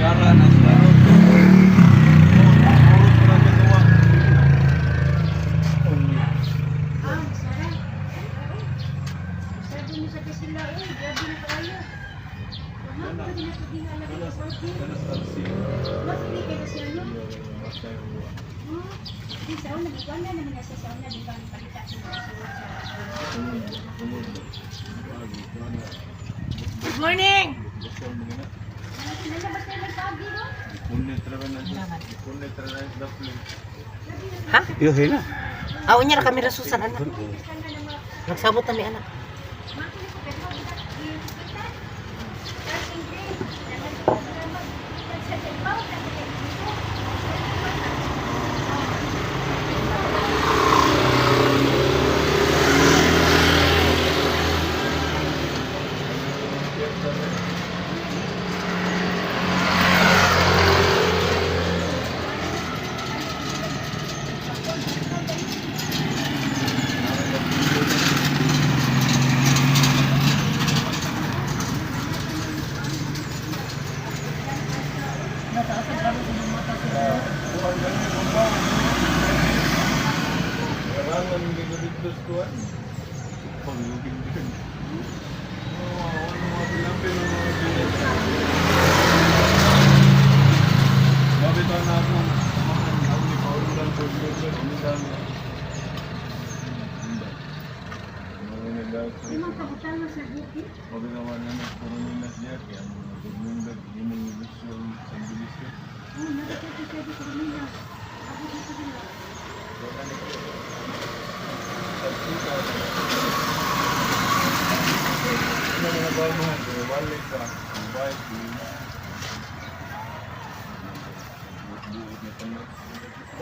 Sara na siya. Good morning! Ha? Yuhin na. Unya ra kami rasusan anak. Nagsabot kami anak.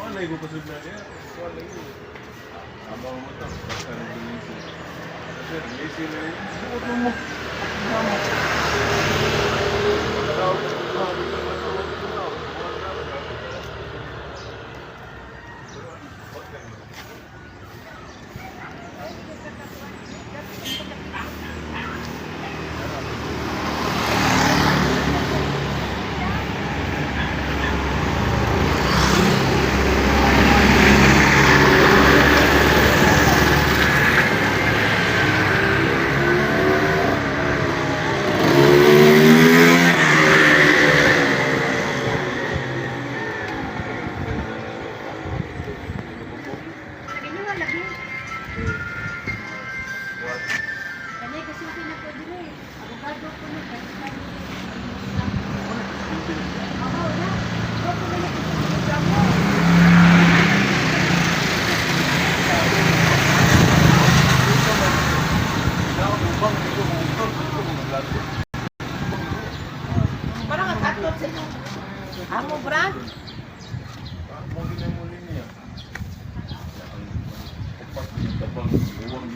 Wala ko pasod na niya. Wala ko. Abang mo ito. Basta na bilisi. Kasi bilisi na yun. Suot mo. Parang ang tatlot sa inyo. Amo, Brad? Muli niya. Kapag uwang